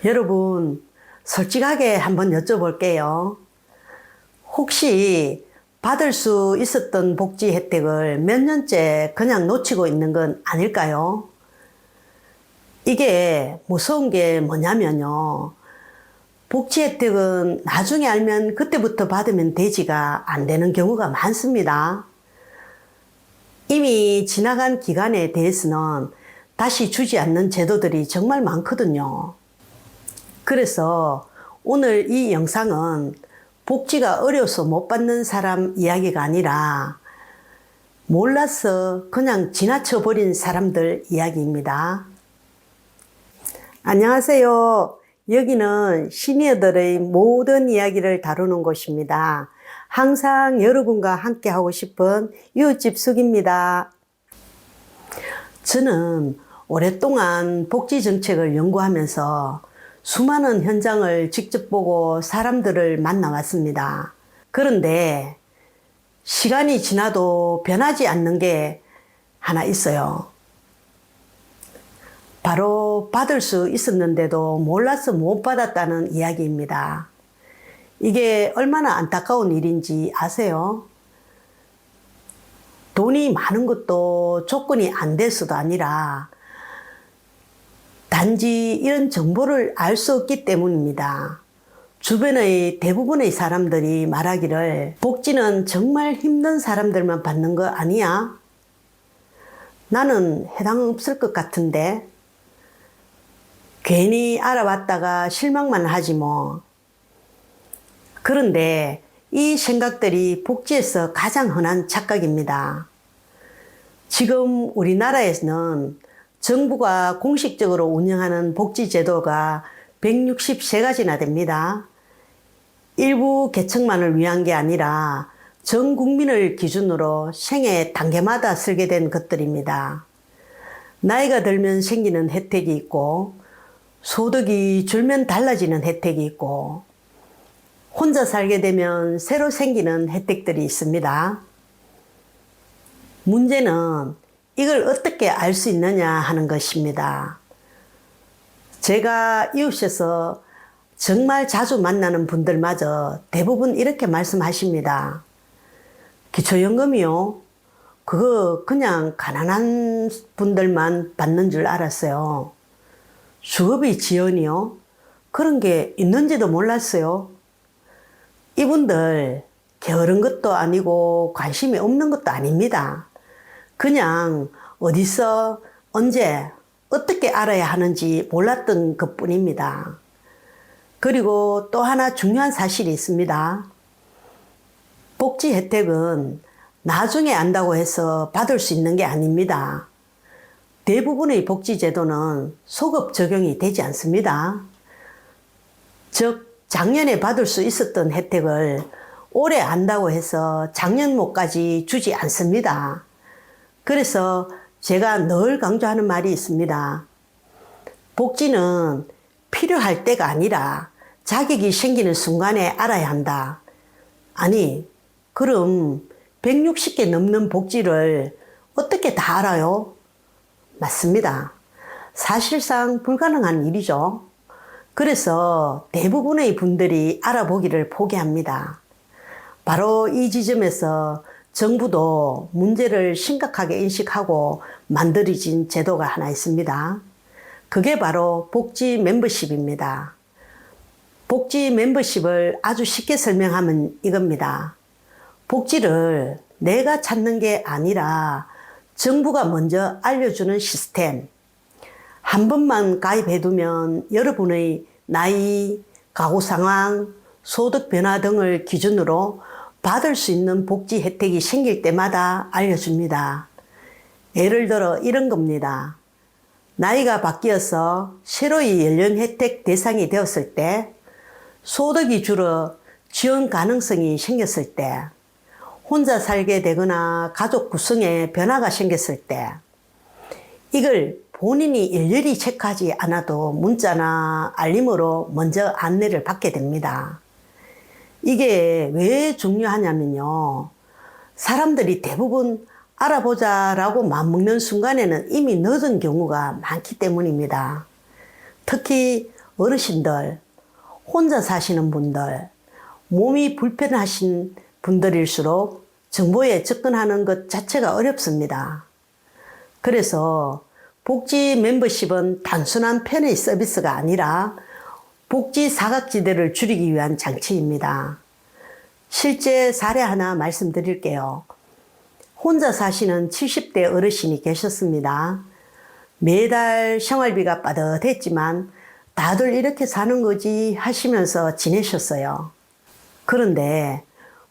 여러분, 솔직하게 한번 여쭤볼게요. 혹시 받을 수 있었던 복지 혜택을 몇 년째 그냥 놓치고 있는 건 아닐까요? 이게 무서운 게 뭐냐면요. 복지 혜택은 나중에 알면 그때부터 받으면 되지가 안 되는 경우가 많습니다. 이미 지나간 기간에 대해서는 다시 주지 않는 제도들이 정말 많거든요. 그래서 오늘 이 영상은 복지가 어려서 못 받는 사람 이야기가 아니라 몰라서 그냥 지나쳐버린 사람들 이야기입니다. 안녕하세요. 여기는 시니어들의 모든 이야기를 다루는 곳입니다. 항상 여러분과 함께 하고 싶은 이웃집 숙입니다. 저는 오랫동안 복지 정책을 연구하면서 수많은 현장을 직접 보고 사람들을 만나왔습니다. 그런데 시간이 지나도 변하지 않는 게 하나 있어요. 바로 받을 수 있었는데도 몰라서 못 받았다는 이야기입니다. 이게 얼마나 안타까운 일인지 아세요? 돈이 많은 것도 조건이 안 돼서도 아니라 단지 이런 정보를 알 수 없기 때문입니다. 주변의 대부분의 사람들이 말하기를 복지는 정말 힘든 사람들만 받는 거 아니야? 나는 해당 없을 것 같은데 괜히 알아봤다가 실망만 하지 뭐. 그런데 이 생각들이 복지에서 가장 흔한 착각입니다. 지금 우리나라에서는 정부가 공식적으로 운영하는 복지제도가 163가지나 됩니다. 일부 계층만을 위한 게 아니라 전 국민을 기준으로 생애 단계마다 설계된 것들입니다. 나이가 들면 생기는 혜택이 있고 소득이 줄면 달라지는 혜택이 있고 혼자 살게 되면 새로 생기는 혜택들이 있습니다. 문제는 이걸 어떻게 알 수 있느냐 하는 것입니다. 제가 이웃에서 정말 자주 만나는 분들마저 대부분 이렇게 말씀하십니다. 기초연금이요? 그거 그냥 가난한 분들만 받는 줄 알았어요. 주거비 지원이요? 그런 게 있는지도 몰랐어요. 이분들 게으른 것도 아니고 관심이 없는 것도 아닙니다. 그냥 어디서 언제 어떻게 알아야 하는지 몰랐던 것뿐입니다. 그리고 또 하나 중요한 사실이 있습니다. 복지 혜택은 나중에 안다고 해서 받을 수 있는 게 아닙니다. 대부분의 복지제도는 소급 적용이 되지 않습니다. 즉 작년에 받을 수 있었던 혜택을 올해 안다고 해서 작년 못까지 주지 않습니다. 그래서 제가 늘 강조하는 말이 있습니다. 복지는 필요할 때가 아니라 자격이 생기는 순간에 알아야 한다. 아니, 그럼 160개 넘는 복지를 어떻게 다 알아요? 맞습니다. 사실상 불가능한 일이죠. 그래서 대부분의 분들이 알아보기를 포기합니다. 바로 이 지점에서 정부도 문제를 심각하게 인식하고 만들어진 제도가 하나 있습니다. 그게 바로 복지 멤버십입니다. 복지 멤버십을 아주 쉽게 설명하면 이겁니다. 복지를 내가 찾는 게 아니라 정부가 먼저 알려주는 시스템. 한 번만 가입해두면 여러분의 나이, 가구 상황, 소득 변화 등을 기준으로 받을 수 있는 복지 혜택이 생길 때마다 알려줍니다. 예를 들어 이런 겁니다. 나이가 바뀌어서 새로이 연령 혜택 대상이 되었을 때, 소득이 줄어 지원 가능성이 생겼을 때, 혼자 살게 되거나 가족 구성에 변화가 생겼을 때, 이걸 본인이 일일이 체크하지 않아도 문자나 알림으로 먼저 안내를 받게 됩니다. 이게 왜 중요하냐면요. 사람들이 대부분 알아보자라고 마음먹는 순간에는 이미 늦은 경우가 많기 때문입니다. 특히 어르신들, 혼자 사시는 분들, 몸이 불편하신 분들일수록 정보에 접근하는 것 자체가 어렵습니다. 그래서 복지 멤버십은 단순한 편의 서비스가 아니라 복지 사각지대를 줄이기 위한 장치입니다. 실제 사례 하나 말씀드릴게요. 혼자 사시는 70대 어르신이 계셨습니다. 매달 생활비가 빠듯했지만 다들 이렇게 사는 거지 하시면서 지내셨어요. 그런데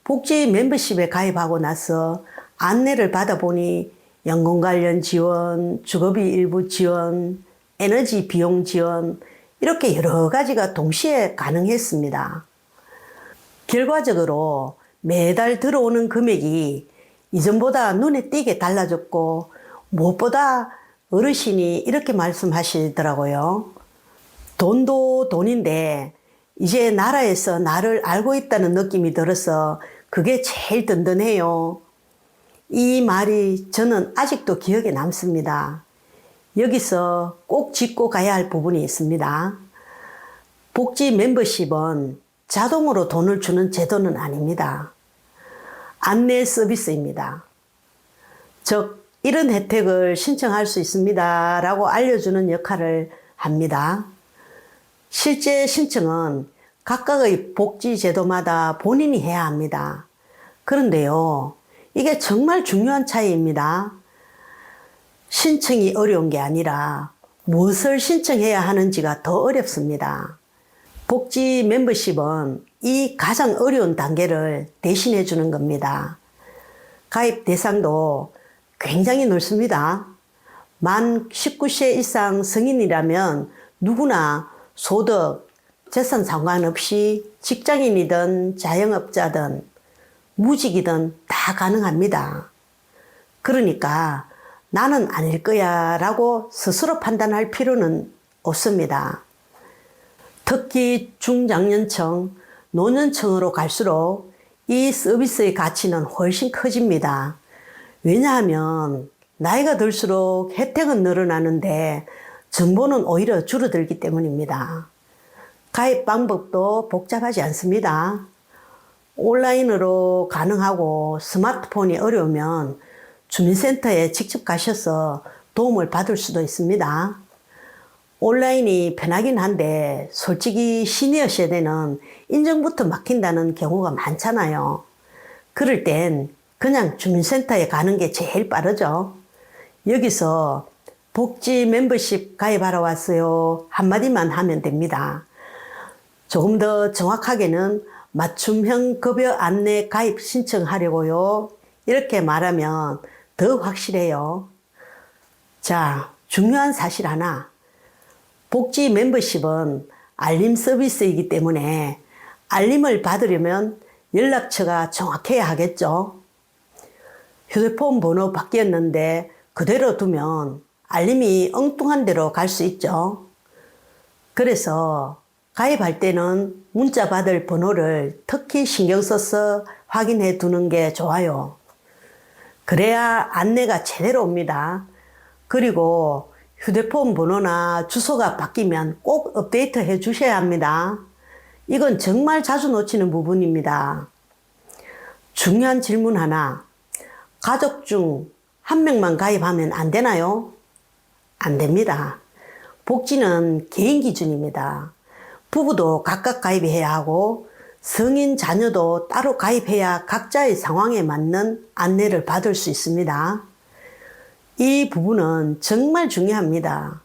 복지 멤버십에 가입하고 나서 안내를 받아보니 연금 관련 지원, 주거비 일부 지원, 에너지 비용 지원 이렇게 여러 가지가 동시에 가능했습니다. 결과적으로 매달 들어오는 금액이 이전보다 눈에 띄게 달라졌고 무엇보다 어르신이 이렇게 말씀하시더라고요. 돈도 돈인데 이제 나라에서 나를 알고 있다는 느낌이 들어서 그게 제일 든든해요. 이 말이 저는 아직도 기억에 남습니다. 여기서 꼭 짚고 가야 할 부분이 있습니다. 복지 멤버십은 자동으로 돈을 주는 제도는 아닙니다. 안내 서비스입니다. 즉, 이런 혜택을 신청할 수 있습니다 라고 알려주는 역할을 합니다. 실제 신청은 각각의 복지 제도마다 본인이 해야 합니다. 그런데요, 이게 정말 중요한 차이입니다. 신청이 어려운 게 아니라 무엇을 신청해야 하는지가 더 어렵습니다. 복지 멤버십은 이 가장 어려운 단계를 대신해 주는 겁니다. 가입 대상도 굉장히 넓습니다. 만 19세 이상 성인이라면 누구나 소득, 재산 상관없이 직장인이든 자영업자든 무직이든 다 가능합니다. 그러니까 나는 아닐 거야 라고 스스로 판단할 필요는 없습니다. 특히 중장년층, 노년층으로 갈수록 이 서비스의 가치는 훨씬 커집니다. 왜냐하면 나이가 들수록 혜택은 늘어나는데 정보는 오히려 줄어들기 때문입니다. 가입 방법도 복잡하지 않습니다. 온라인으로 가능하고 스마트폰이 어려우면 주민센터에 직접 가셔서 도움을 받을 수도 있습니다. 온라인이 편하긴 한데 솔직히 시니어 세대는 인증부터 막힌다는 경우가 많잖아요. 그럴 땐 그냥 주민센터에 가는 게 제일 빠르죠. 여기서 복지 멤버십 가입하러 왔어요 한마디만 하면 됩니다. 조금 더 정확하게는 맞춤형 급여 안내 가입 신청하려고요 이렇게 말하면 더 확실해요. 자, 중요한 사실 하나. 복지 멤버십은 알림 서비스이기 때문에 알림을 받으려면 연락처가 정확해야 하겠죠. 휴대폰 번호 바뀌었는데 그대로 두면 알림이 엉뚱한 데로 갈 수 있죠. 그래서 가입할 때는 문자 받을 번호를 특히 신경 써서 확인해 두는 게 좋아요. 그래야 안내가 제대로 옵니다. 그리고 휴대폰 번호나 주소가 바뀌면 꼭 업데이트 해 주셔야 합니다. 이건 정말 자주 놓치는 부분입니다. 중요한 질문 하나. 가족 중 한 명만 가입하면 안 되나요? 안 됩니다. 복지는 개인 기준입니다. 부부도 각각 가입해야 하고 성인 자녀도 따로 가입해야 각자의 상황에 맞는 안내를 받을 수 있습니다. 이 부분은 정말 중요합니다.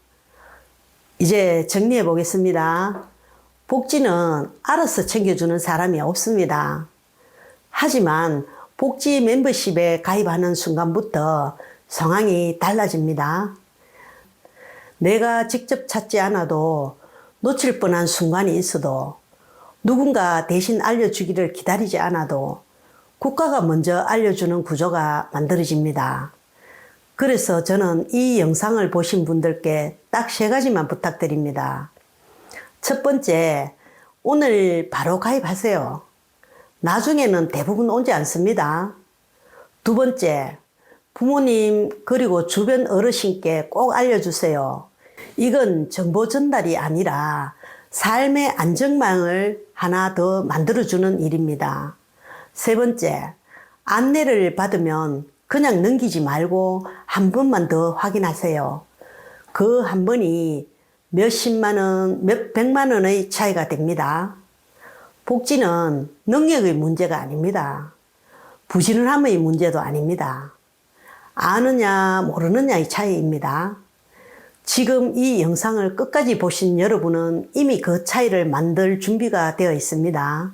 이제 정리해 보겠습니다. 복지는 알아서 챙겨주는 사람이 없습니다. 하지만 복지 멤버십에 가입하는 순간부터 상황이 달라집니다. 내가 직접 찾지 않아도 놓칠 뻔한 순간이 있어도 누군가 대신 알려주기를 기다리지 않아도 국가가 먼저 알려주는 구조가 만들어집니다. 그래서 저는 이 영상을 보신 분들께 딱 3가지만 부탁드립니다. 첫 번째, 오늘 바로 가입하세요. 나중에는 대부분 오지 않습니다. 두 번째, 부모님 그리고 주변 어르신께 꼭 알려주세요. 이건 정보 전달이 아니라 삶의 안정망을 하나 더 만들어주는 일입니다. 세 번째, 안내를 받으면 그냥 넘기지 말고 한 번만 더 확인하세요. 그 한 번이 몇십만 원, 몇 백만 원의 차이가 됩니다. 복지는 능력의 문제가 아닙니다. 부지런함의 문제도 아닙니다. 아느냐 모르느냐의 차이입니다. 지금 이 영상을 끝까지 보신 여러분은 이미 그 차이를 만들 준비가 되어 있습니다.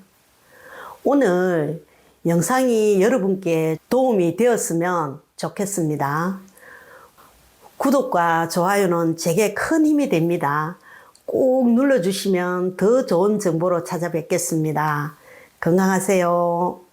오늘 영상이 여러분께 도움이 되었으면 좋겠습니다. 구독과 좋아요는 제게 큰 힘이 됩니다. 꼭 눌러주시면 더 좋은 정보로 찾아뵙겠습니다. 건강하세요.